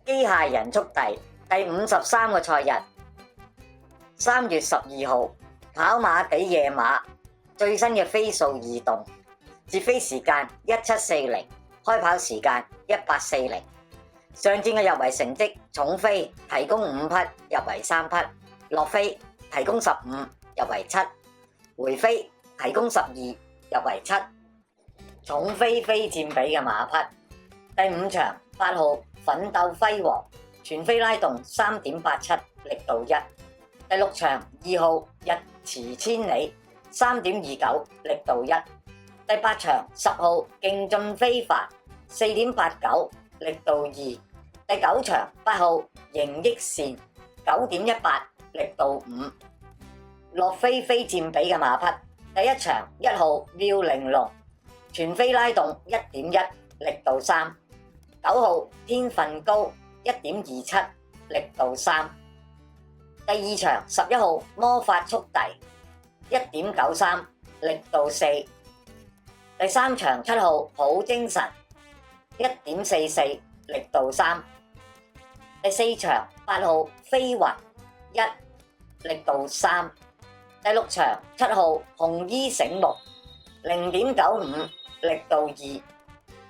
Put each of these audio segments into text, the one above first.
機械人速遞第53個賽日，3月12號，跑馬地夜馬最新嘅飛數異動，截飛時間1740，開跑時間1840。上戰嘅入圍成績，重飛提供5匹，入圍3匹；落飛提供15，入圍7；回飛提供12，入圍7。重飛非佔比嘅馬匹，第5場8號奮鬥輝煌，全飛拉動3.87，力度1；第6場2號日馳千里3.29，力度1；第8場10號勁進非凡4.89，力度2；第9場8號盈益善9.18，力度5。落飛非佔比嘅馬匹，第1場1號妙玲瓏，全飛拉動1.1，力度3；9號天分高1.27，力度3；第2場11號魔法速遞1.93，力度4；第3場7號好精神1.44，力度3；第4場8號飛雲1，力度3；第6場7號紅衣醒目0.95，力度2；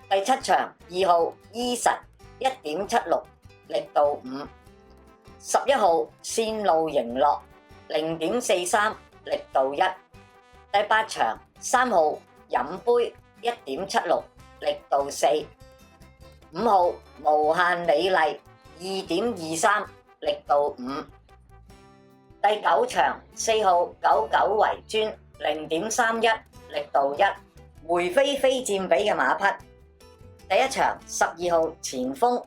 第7場2號醫神1.76，力度5； 11號線路迎樂0.43，力度1；第8場3號飲杯1.76，力度4； 5號無限美麗2.23，力度5；第9場4號九九為尊0.31，力度1。回飛非佔比嘅馬匹，第1場12號前鋒，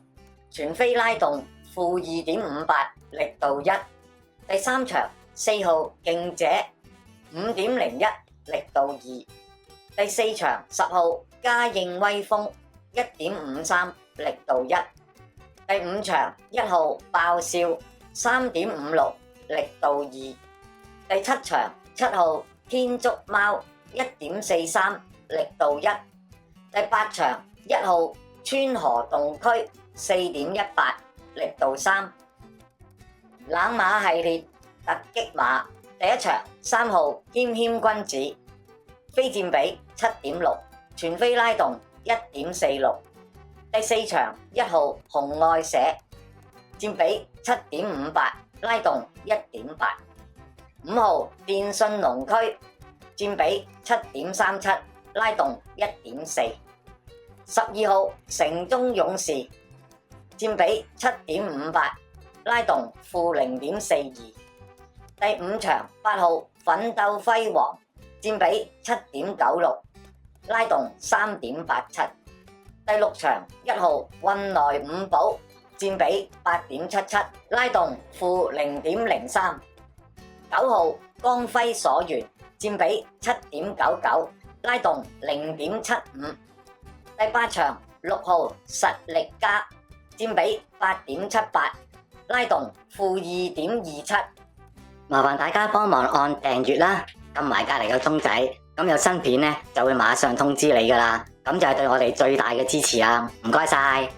全飛拉動-2.58，力度1；第3場4號勁姐5.01，力度2；第4場10號嘉應威風1.53，力度1；第5場1號爆笑3.56，力度2；第7場7號天竺貓1.43，力度1；第8場1號川河洞區4.18，力度3。冷馬系列突擊馬，第1場3號謙謙君子，非佔比7.6，全飛拉動1.46；第4場1號紅愛社，佔比7.58，拉動1.8； 5號電信龍區，佔比7.37，拉動1.4； 12號城中勇士，佔比7.58，拉動-0.42；第5場8號奮鬥輝煌，佔比7.96，拉動3.87；第6場1號運來五寶，佔比8.77，拉動-0.03； 9號光輝所願，佔比7.99，拉動-0.75；第8場6號實力加，佔比8.78，拉動-2.27。麻煩大家幫忙按訂閱啦，撳埋隔離個鐘仔，咁有新片呢就會馬上通知你㗎喇，咁就係對我哋最大嘅支持啊！唔該晒。